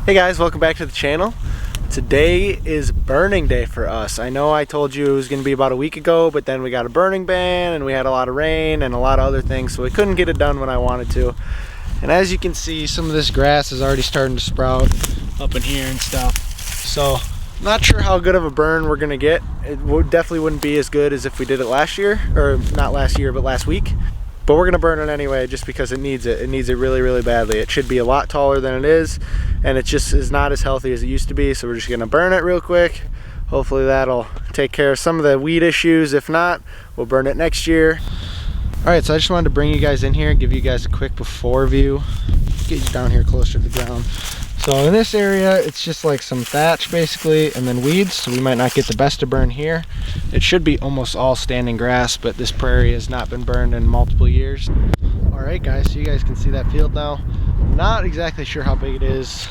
Hey guys, welcome back to the channel. Today is burning day for us. I know I told you it was going to be about a week ago, but then we got a burning ban and we had a lot of rain and a lot of other things, so we couldn't get it done when I wanted to. And as you can see, some of this grass is already starting to sprout up in here and stuff. So not sure how good of a burn we're going to get. It definitely wouldn't be as good as if we did it last year, or not last year, but last week. But we're gonna burn it anyway just because it needs it. It needs it really, really badly. It should be a lot taller than it is, and it just is not as healthy as it used to be. So we're just gonna burn it real quick. Hopefully that'll take care of some of the weed issues. If not, we'll burn it next year. All right, so I just wanted to bring you guys in here, give you guys a quick before view, get you down here closer to the ground. So in this area, it's just like some thatch basically, and then weeds, so we might not get the best of burn here. It should be almost all standing grass, but this prairie has not been burned in multiple years. All right guys, so you guys can see that field now. Not exactly sure how big it is,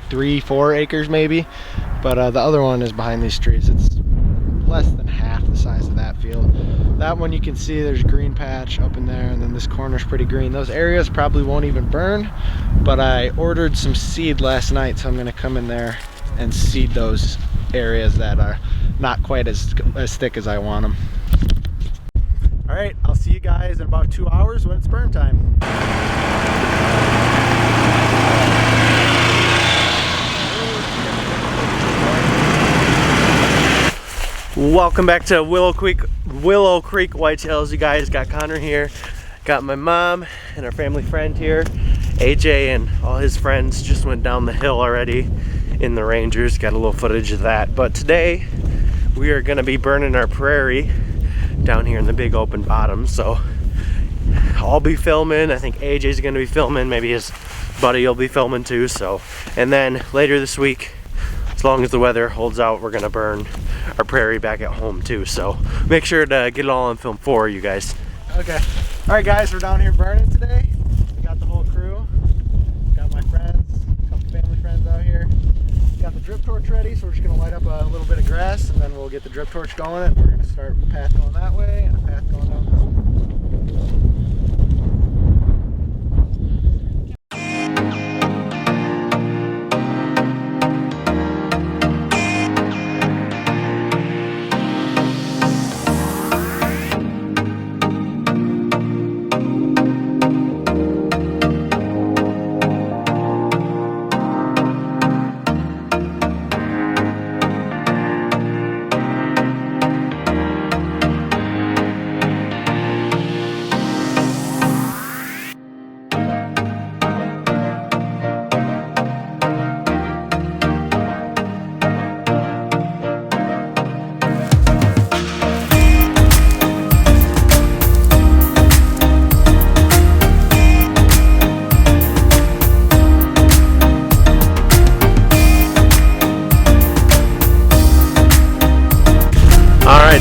3-4 acres maybe, but the other one is behind these trees. It's less than half the size of that field. That one you can see there's a green patch up in there, and then this corner's pretty green. Those areas probably won't even burn, but I ordered some seed last night, so I'm gonna come in there and seed those areas that are not quite as thick as I want them. All right, I'll see you guys in about 2 hours when it's burn time. Welcome back to Willow Creek Whitetails. You guys, got Connor here, got my mom and our family friend here. AJ and all his friends just went down the hill already in the Rangers. Got a little footage of that. But today we are going to be burning our prairie down here in the big open bottom. So I'll be filming. I think AJ's going to be filming. Maybe his buddy will be filming too. So, and then later this week, as long as the weather holds out, we're going to burn our prairie back at home too. So make sure to get it all on film for you guys. Okay. All right guys, we're down here burning today. We got the whole crew. Got my friends, a couple family friends out here. Got the drip torch ready, so we're just gonna light up a little bit of grass and then we'll get the drip torch going, and we're gonna start a path going that way and a path going down this way.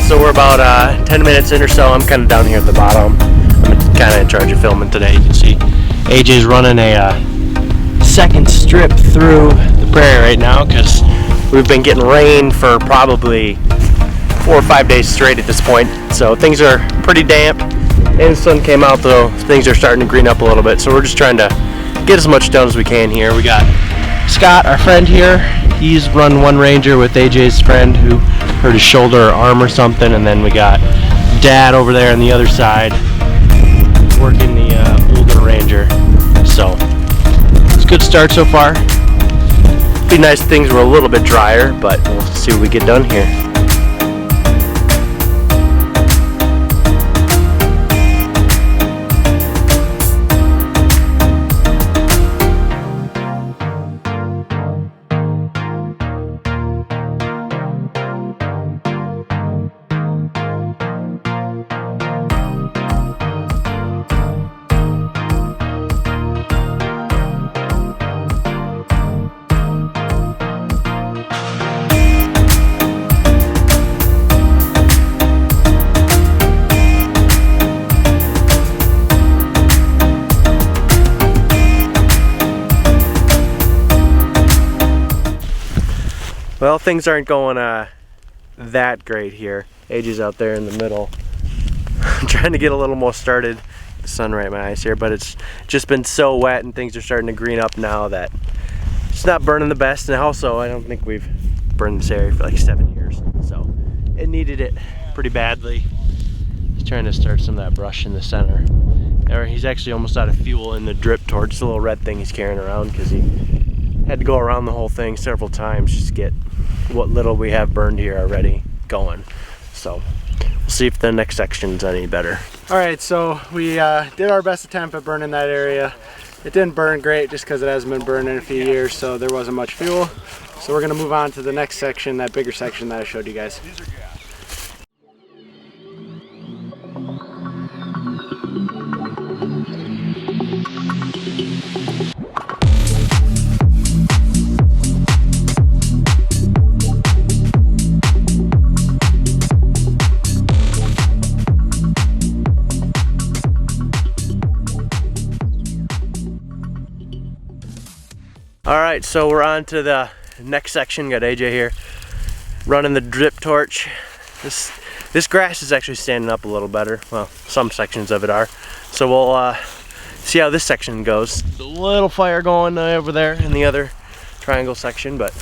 So we're about 10 minutes in or so. I'm kind of down here at the bottom. I'm kind of in charge of filming today. You can see AJ's running a second strip through the prairie right now because we've been getting rain for probably 4 or 5 days straight at this point. So things are pretty damp, and the sun came out, though things are starting to green up a little bit. So we're just trying to get as much done as we can here. We got Scott, our friend here. He's run one ranger with AJ's friend who hurt his shoulder or arm or something, and then we got Dad over there on the other side working the older ranger. So it's a good start so far. Be nice if things were a little bit drier, but we'll see what we get done here. Well, things aren't going that great here. AJ's out there in the middle. I'm trying to get a little more started. The sun right in my eyes here, but it's just been so wet and things are starting to green up now that it's not burning the best, and also I don't think we've burned this area for like 7 years, so it needed it pretty badly. He's trying to start some of that brush in the center. He's actually almost out of fuel in the drip torch, the little red thing he's carrying around, because he had to go around the whole thing several times just to get what little we have burned here already going. So we'll see if the next section's any better. All right, so we did our best attempt at burning that area. It didn't burn great just because it hasn't been burned in a few years, so there wasn't much fuel. So we're gonna move on to the next section, that bigger section that I showed you guys. All right, so we're on to the next section. Got AJ here running the drip torch. This grass is actually standing up a little better. Well, some sections of it are. So we'll see how this section goes. A little fire going over there in the other triangle section, but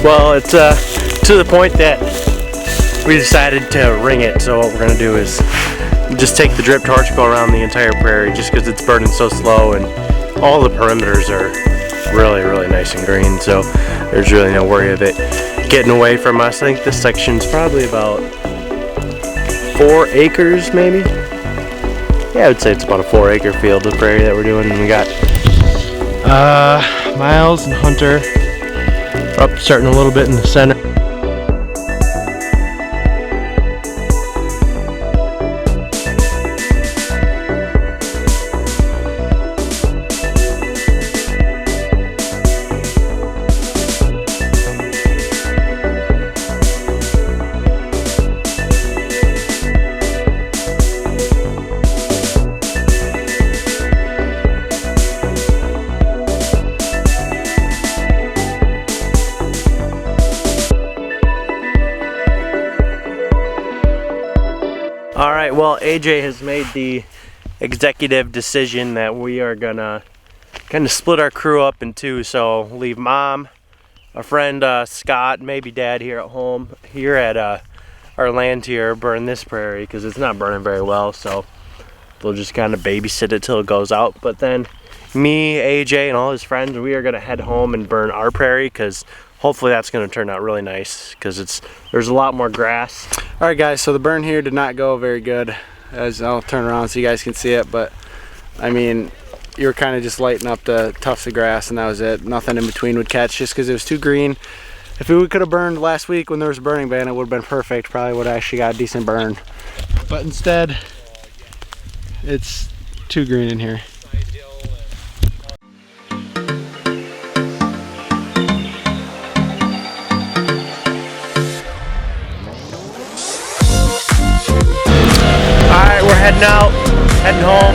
well, it's to the point that we decided to ring it. So what we're gonna do is just take the drip torch, go around the entire prairie, just because it's burning so slow, and all the perimeters are really nice and green. So there's really no worry of it getting away from us. I think this section's probably about 4 acres, maybe. Yeah, I would say it's about a 4-acre field of prairie that we're doing, and we got Miles and Hunter up starting a little bit in the center. Alright, well, AJ has made the executive decision that we are gonna kind of split our crew up in two. So leave Mom, a friend Scott, maybe Dad here at home, here at our land here, burn this prairie because it's not burning very well. So they'll just kind of babysit it till it goes out. But then me, AJ, and all his friends, we are gonna head home and burn our prairie because hopefully that's going to turn out really nice because there's a lot more grass. All right, guys, so the burn here did not go very good. As I'll turn around so you guys can see it, but I mean, you were kind of just lighting up the tufts of grass and that was it. Nothing in between would catch just because it was too green. If we could have burned last week when there was a burning ban, it would have been perfect. Probably would have actually got a decent burn. But instead, it's too green in here. Alright, we're heading out, heading home.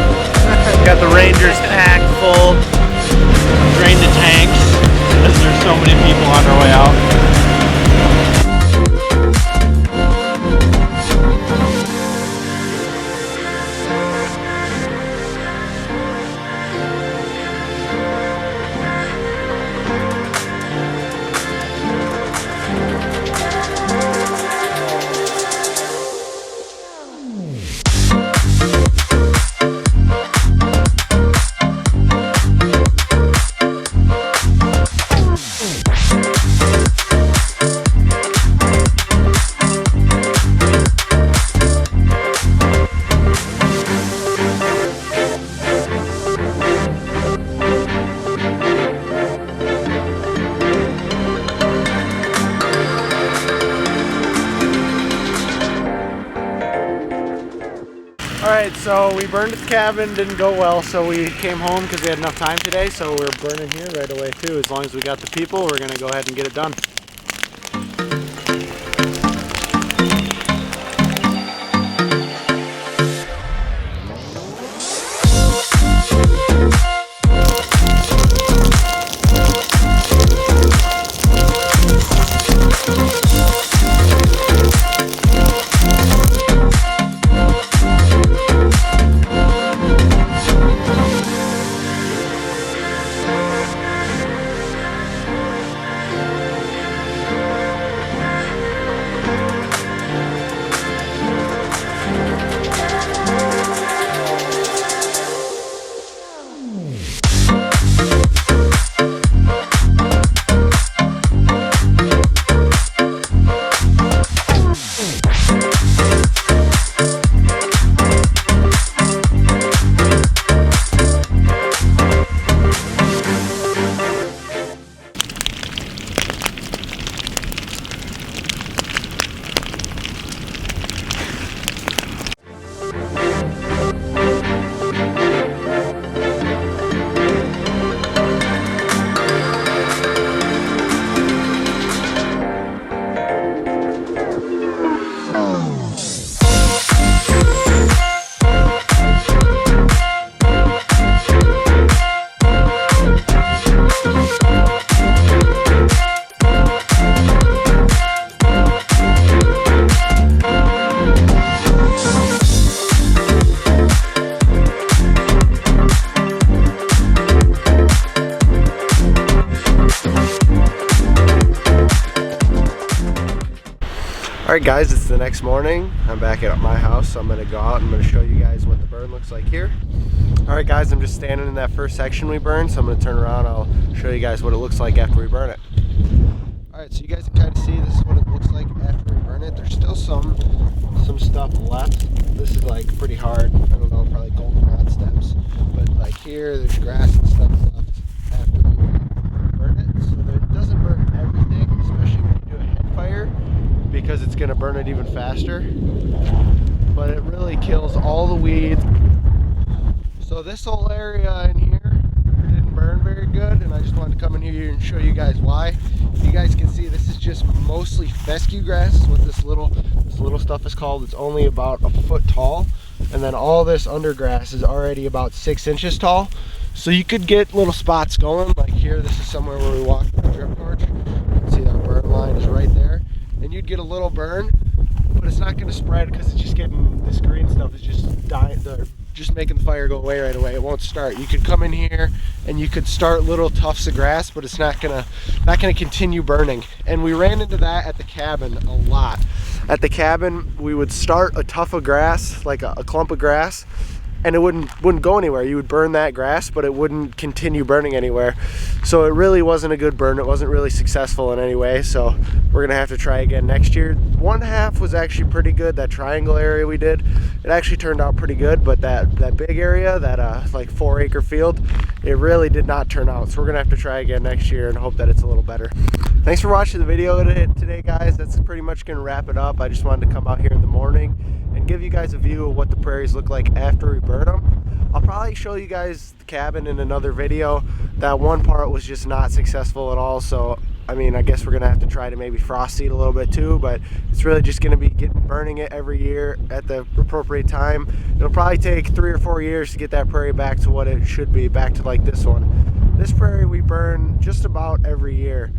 Got the Rangers packed full. Drained the tanks because there's so many people on their way out. Alright, so we burned at the cabin, didn't go well, so we came home because we had enough time today, so we're burning here right away too. As long as we got the people, we're going to go ahead and get it done. Alright guys, it's the next morning. I'm back at my house, so I'm going to go out and I'm going to show you guys what the burn looks like here. Alright guys, I'm just standing in that first section we burned, so I'm going to turn around. I'll show you guys what it looks like after we burn it. Alright, so you guys can kind of see this is what it looks like after we burn it. There's still some stuff left. This is like pretty hard. I don't know, probably goldenrod stems. But like here, there's grass and stuff left after we burn it. So that it doesn't burn everything, especially when you do a head fire, because it's going to burn it even faster, but it really kills all the weeds. So this whole area in here didn't burn very good, and I just wanted to come in here and show you guys why. You guys can see this is just mostly fescue grass, is what this little stuff is called. It's only about a foot tall, and then all this undergrass is already about 6 inches tall. So you could get little spots going, like here. This is somewhere where we walked with the drip torch. You can see that burn line is right there. And you'd get a little burn, but it's not going to spread because it's just getting, this green stuff is just dying, just making the fire go away right away. It won't start. You could come in here and you could start little tufts of grass, but it's not gonna continue burning. And we ran into that at the cabin a lot. At the cabin, we would start a tuft of grass, like a clump of grass, and it wouldn't go anywhere. You would burn that grass, but it wouldn't continue burning anywhere. So it really wasn't a good burn. It wasn't really successful in any way. So we're gonna have to try again next year. One half was actually pretty good. That triangle area we did, it actually turned out pretty good. But that big area, that like 4-acre field, it really did not turn out. So we're gonna have to try again next year and hope that it's a little better. Thanks for watching the video today, guys. That's pretty much gonna wrap it up. I just wanted to come out here in the morning and give you guys a view of what the prairies look like after we burn them. I'll probably show you guys the cabin in another video. That one part was just not successful at all, so I mean, I guess we're gonna have to try to maybe frost seed a little bit too, but it's really just gonna be burning it every year at the appropriate time. It'll probably take 3 or 4 years to get that prairie back to what it should be, back to like this one. This prairie we burn just about every year.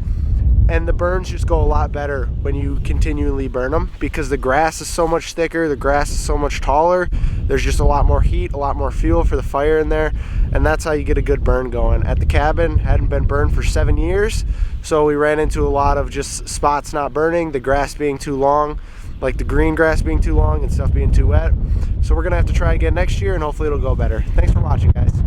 And the burns just go a lot better when you continually burn them, because the grass is so much thicker, the grass is so much taller, there's just a lot more heat, a lot more fuel for the fire in there, and that's how you get a good burn going. At the cabin, hadn't been burned for 7 years, so we ran into a lot of just spots not burning, the grass being too long, like the green grass being too long and stuff being too wet. So we're gonna have to try again next year, and hopefully it'll go better. Thanks for watching, guys.